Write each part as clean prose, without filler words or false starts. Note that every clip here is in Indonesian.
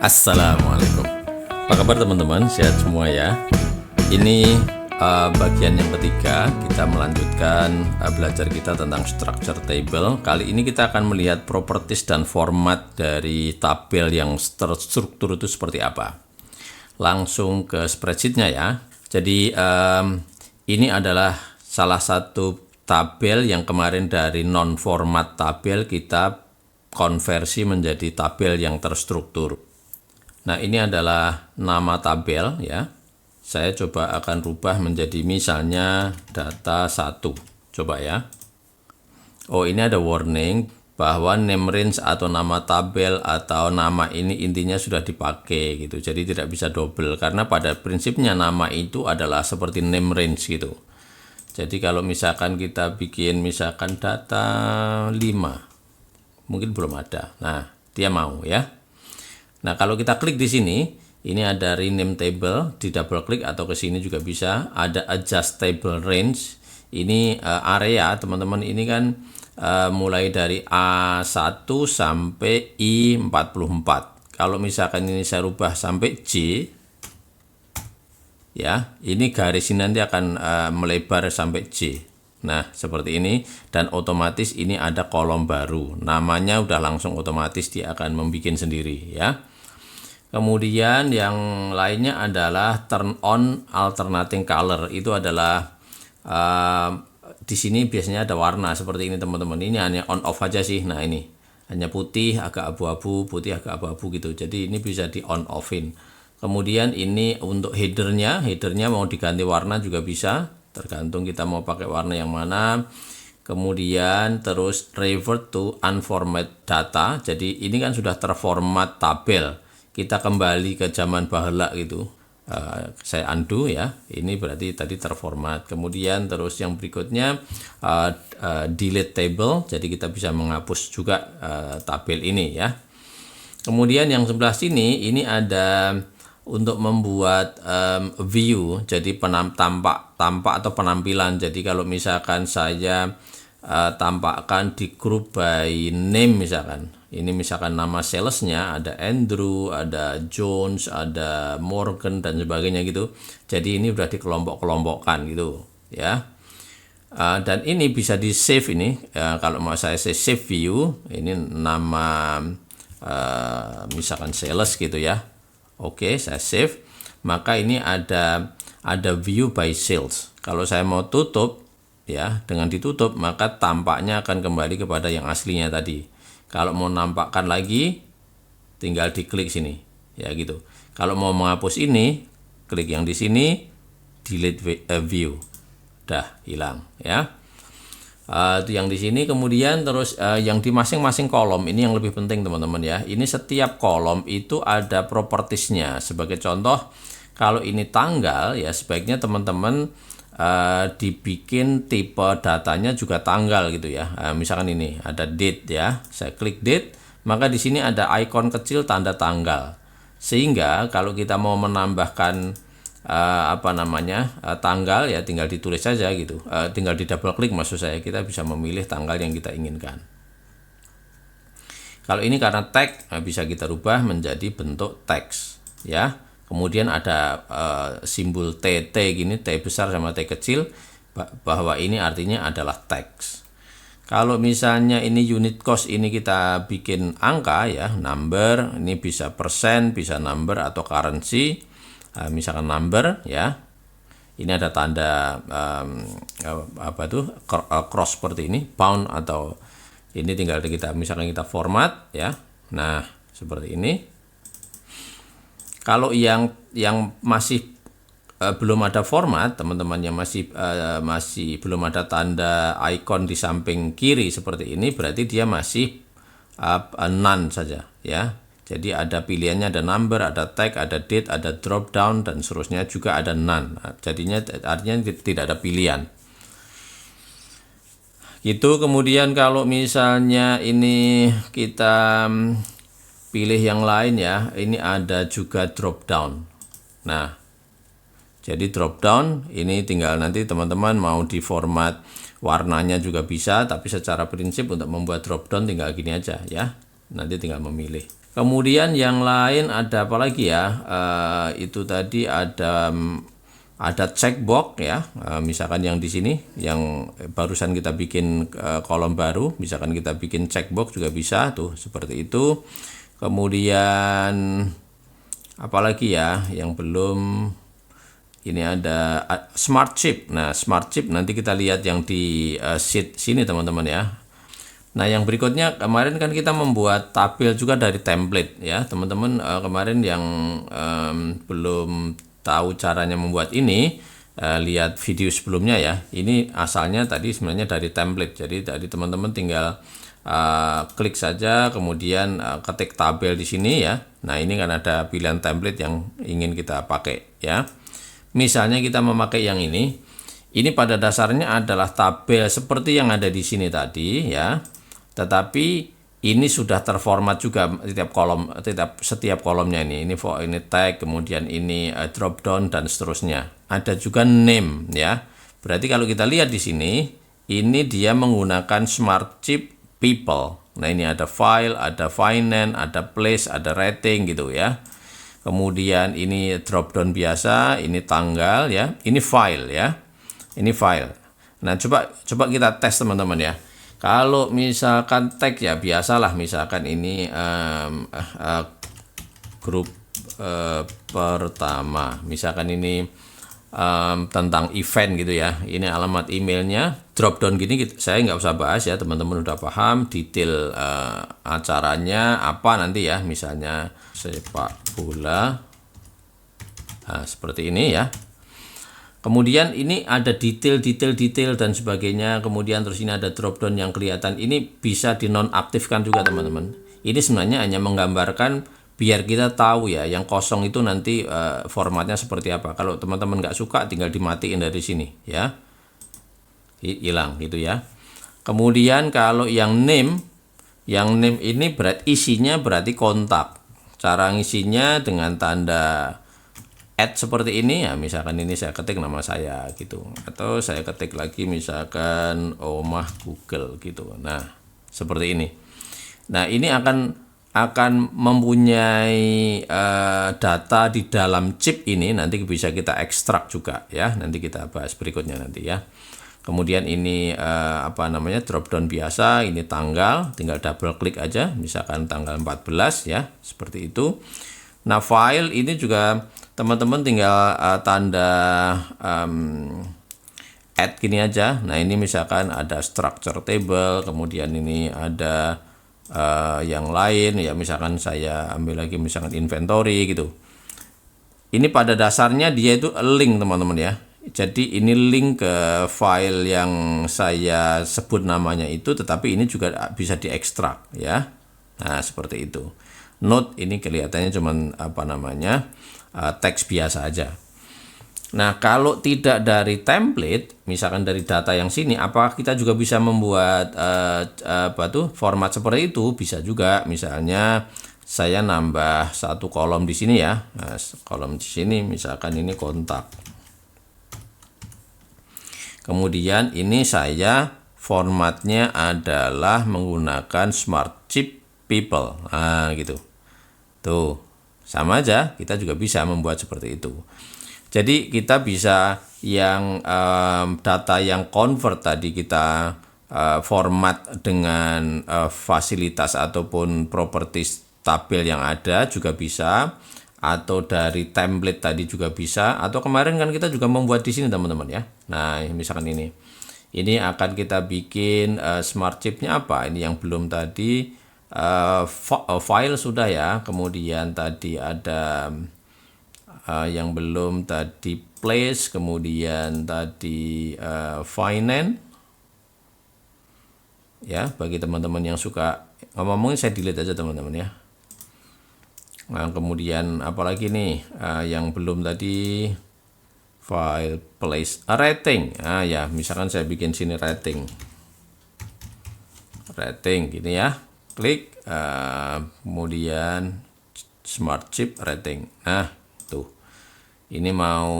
Assalamualaikum. Apa kabar teman-teman? Sehat semua ya. Ini bagian yang ketiga. Kita melanjutkan belajar kita tentang structure table. Kali ini kita akan melihat properties dan format dari tabel yang terstruktur itu seperti apa. Langsung ke spreadsheetnya ya. Jadi ini adalah salah satu tabel yang kemarin dari non-format tabel kita konversi menjadi tabel yang terstruktur. Nah, ini adalah nama tabel ya. Saya coba akan rubah menjadi misalnya data 1. Coba ya. Oh, ini ada warning bahwa name range atau nama tabel atau nama ini intinya sudah dipakai gitu. Jadi tidak bisa double karena pada prinsipnya nama itu adalah seperti name range gitu. Jadi kalau misalkan kita bikin misalkan data 5, mungkin belum ada. Nah, dia mau ya. Nah, kalau kita klik di sini, ini ada rename table, di double klik atau ke sini juga bisa. Ada adjust table range. Ini area, teman-teman, ini kan mulai dari A1 sampai I44. Kalau misalkan ini saya rubah sampai J, ya, ini garis ini nanti akan melebar sampai J. Nah, seperti ini, dan otomatis ini ada kolom baru. Namanya udah langsung otomatis dia akan membuat sendiri ya. Kemudian yang lainnya adalah turn on alternating color. Itu adalah di sini biasanya ada warna seperti ini teman-teman. Ini hanya on off aja sih. Nah, ini hanya putih agak abu-abu, putih agak abu-abu gitu. Jadi ini bisa di on offin. Kemudian ini untuk headernya mau diganti warna juga bisa. Tergantung kita mau pakai warna yang mana. Kemudian terus revert to unformat data. Jadi ini kan sudah terformat tabel. Kita kembali ke zaman bahala gitu. Saya undo ya. Ini berarti tadi terformat. Kemudian terus yang berikutnya delete table. Jadi kita bisa menghapus juga tabel ini ya. Kemudian yang sebelah sini ini ada untuk membuat view. Jadi tampak atau penampilan. Jadi kalau misalkan saya tampakkan di group by name misalkan. Ini misalkan nama salesnya ada Andrew, ada Jones, ada Morgan dan sebagainya gitu. Jadi ini udah dikelompok-kelompokkan gitu ya. Dan ini bisa di save ini. Kalau mau saya save view, ini nama misalkan sales gitu ya. Oke, saya save. Maka ini ada view by sales. Kalau saya mau tutup ya, dengan ditutup maka tampaknya akan kembali kepada yang aslinya tadi. Kalau mau nampakkan lagi, tinggal diklik sini, ya gitu. Kalau mau menghapus ini, klik yang di sini, delete view, dah hilang, ya. Itu yang di sini. Kemudian terus yang di masing-masing kolom ini yang lebih penting teman-teman ya. Ini setiap kolom itu ada propertiesnya. Sebagai contoh, kalau ini tanggal ya sebaiknya teman-teman dibikin tipe datanya juga tanggal gitu ya. Misalkan ini ada date ya, saya klik date, maka di sini ada icon kecil tanda tanggal. Sehingga kalau kita mau menambahkan tanggal ya tinggal ditulis saja gitu. Tinggal di double klik maksud saya, kita bisa memilih tanggal yang kita inginkan. Kalau ini karena tag bisa kita rubah menjadi bentuk teks ya. Kemudian ada simbol T gini, T besar sama T kecil, bahwa ini artinya adalah teks. Kalau misalnya ini unit cost, ini kita bikin angka ya, number, ini bisa persen, bisa number atau currency, misalkan number ya. Ini ada tanda cross seperti ini, pound atau ini tinggal kita misalkan kita format ya. Nah, seperti ini. Kalau yang masih belum ada format, teman-teman yang masih belum ada tanda icon di samping kiri seperti ini, berarti dia masih none saja ya. Jadi ada pilihannya, ada number, ada tag, ada date, ada drop down dan seterusnya juga ada none. Jadinya artinya tidak ada pilihan. Gitu. Kemudian kalau misalnya ini kita pilih yang lain ya, ini ada juga drop down. Nah, jadi drop down ini tinggal nanti teman-teman mau di format warnanya juga bisa, tapi secara prinsip untuk membuat drop down tinggal gini aja ya. Nanti tinggal memilih. Kemudian yang lain ada apa lagi ya? Itu tadi ada checkbox ya. Misalkan yang di sini yang barusan kita bikin kolom baru, misalkan kita bikin checkbox juga bisa tuh seperti itu. Kemudian apalagi ya yang belum, ini ada smart chip. Nah, smart chip nanti kita lihat yang di sheet sini teman-teman ya. Nah, yang berikutnya kemarin kan kita membuat tabel juga dari template ya. Teman-teman kemarin yang belum tahu caranya membuat ini, lihat video sebelumnya ya. Ini asalnya tadi sebenarnya dari template. Jadi tadi teman-teman tinggal klik saja, kemudian ketik tabel di sini ya. Nah, ini kan ada pilihan template yang ingin kita pakai ya. Misalnya kita memakai yang ini pada dasarnya adalah tabel seperti yang ada di sini tadi ya. Tetapi ini sudah terformat juga setiap kolomnya ini tag, kemudian ini drop down dan seterusnya. Ada juga name ya. Berarti kalau kita lihat di sini, ini dia menggunakan smart chip people. Nah, ini ada file, ada finance, ada place, ada rating gitu ya. Kemudian ini drop down biasa, ini tanggal ya, ini file ya. Ini file. Nah, coba kita tes teman-teman ya. Kalau misalkan tag ya biasalah, misalkan ini grup pertama, misalkan ini tentang event gitu ya. Ini alamat emailnya, drop down gini saya nggak usah bahas ya, teman-teman udah paham detail acaranya apa nanti ya, misalnya sepak bola. Nah, seperti ini ya. Kemudian ini ada detail dan sebagainya. Kemudian terus ini ada drop down yang kelihatan. Ini bisa dinonaktifkan juga teman-teman. Ini sebenarnya hanya menggambarkan biar kita tahu ya, yang kosong itu nanti formatnya seperti apa. Kalau teman-teman nggak suka tinggal dimatiin dari sini ya. Hilang gitu ya. Kemudian kalau yang name ini isinya berarti kontak. Cara ngisinya dengan tanda add seperti ini ya, misalkan ini saya ketik nama saya gitu, atau saya ketik lagi misalkan Omah Google gitu. Nah, seperti ini. Nah, ini akan mempunyai data di dalam chip ini, nanti bisa kita ekstrak juga ya. Nanti kita bahas berikutnya nanti ya. Kemudian ini drop down biasa, ini tanggal, tinggal double klik aja, misalkan tanggal 14 ya, seperti itu. Nah, file ini juga teman-teman tinggal tanda add gini aja. Nah, ini misalkan ada structure table, kemudian ini ada yang lain ya, misalkan saya ambil lagi misalkan inventory gitu. Ini pada dasarnya dia itu link teman-teman ya. Jadi ini link ke file yang saya sebut namanya itu, tetapi ini juga bisa diekstrak ya. Nah, seperti itu. Note ini kelihatannya cuman teks biasa aja. Nah, kalau tidak dari template, misalkan dari data yang sini, apakah kita juga bisa membuat format seperti itu? Bisa juga. Misalnya saya nambah satu kolom di sini ya. Nah, kolom di sini misalkan ini kontak. Kemudian ini saya formatnya adalah menggunakan smart chip people. Nah, gitu. Tuh, sama aja, kita juga bisa membuat seperti itu. Jadi kita bisa yang data yang convert tadi kita format dengan fasilitas ataupun properties tabel yang ada juga bisa, atau dari template tadi juga bisa, atau kemarin kan kita juga membuat di sini teman-teman ya. Nah, misalkan ini akan kita bikin smart chipnya apa? Ini yang belum tadi. File sudah ya, kemudian tadi ada yang belum tadi place, kemudian tadi finance ya, bagi teman-teman yang suka ngomongin saya delete aja teman-teman ya. Nah, kemudian apalagi nih yang belum tadi, file place rating. Nah ya, misalkan saya bikin sini rating gini ya. Klik, kemudian smart chip rating. Nah, tuh. Ini mau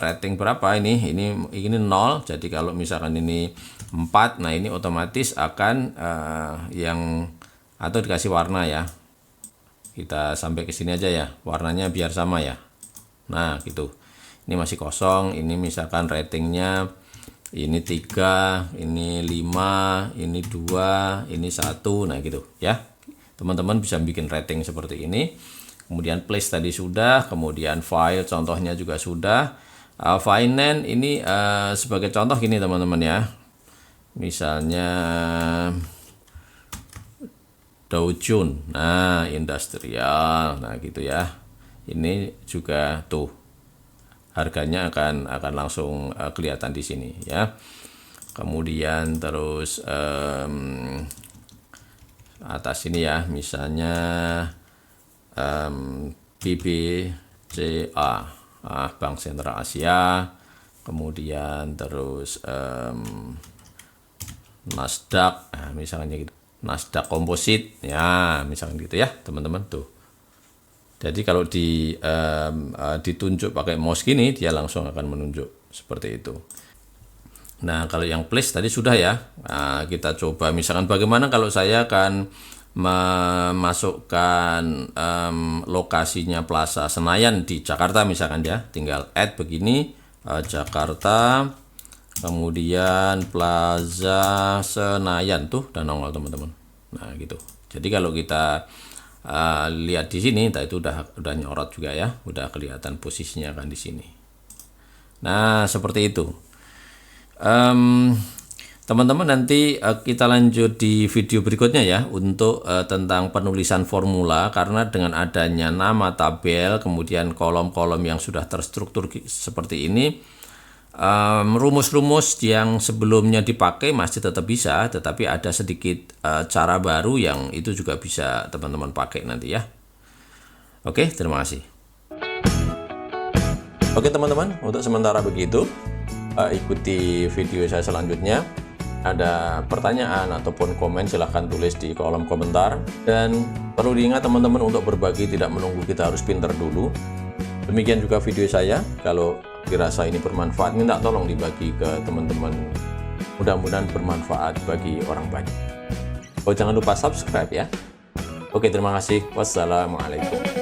rating berapa ini? Ini 0. Jadi kalau misalkan ini 4, nah ini otomatis akan yang atau dikasih warna ya. Kita sampai ke sini aja ya, warnanya biar sama ya. Nah gitu, ini masih kosong. Ini misalkan ratingnya ini 3, ini 5, ini 2, ini 1. Nah gitu ya, teman-teman bisa bikin rating seperti ini. Kemudian place tadi sudah, kemudian file contohnya juga sudah. Finance ini sebagai contoh gini teman-teman ya, misalnya Dow Jones, nah industrial, nah gitu ya. Ini juga tuh harganya akan langsung kelihatan di sini ya. Kemudian terus atas ini ya, misalnya BBCA, Bank Sentral Asia. Kemudian terus Nasdaq, nah, misalnya gitu, Nasdaq Composite ya, misalnya gitu ya teman-teman tuh. Jadi kalau ditunjuk pakai mouse gini, dia langsung akan menunjuk seperti itu. Nah kalau yang place tadi sudah ya. Nah, kita coba misalkan bagaimana kalau saya akan memasukkan lokasinya Plaza Senayan di Jakarta misalkan ya, tinggal add begini, Jakarta, kemudian Plaza Senayan tuh dan nongol teman-teman. Nah gitu. Jadi kalau kita lihat di sini, itu udah nyorot juga ya, udah kelihatan posisinya kan di sini. Nah seperti itu. Teman-teman nanti kita lanjut di video berikutnya ya untuk tentang penulisan formula, karena dengan adanya nama tabel kemudian kolom-kolom yang sudah terstruktur seperti ini, rumus-rumus yang sebelumnya dipakai masih tetap bisa, tetapi ada sedikit cara baru yang itu juga bisa teman-teman pakai nanti ya. Oke, terima kasih. Oke teman-teman, untuk sementara begitu. Ikuti video saya selanjutnya. Ada pertanyaan ataupun komen silahkan tulis di kolom komentar. Dan perlu diingat teman-teman, untuk berbagi tidak menunggu kita harus pinter dulu. Demikian juga video saya, kalau dirasa ini bermanfaat, minta tolong dibagi ke teman-teman. Mudah-mudahan bermanfaat bagi orang banyak. Oh jangan lupa subscribe ya. Oke terima kasih. Wassalamualaikum.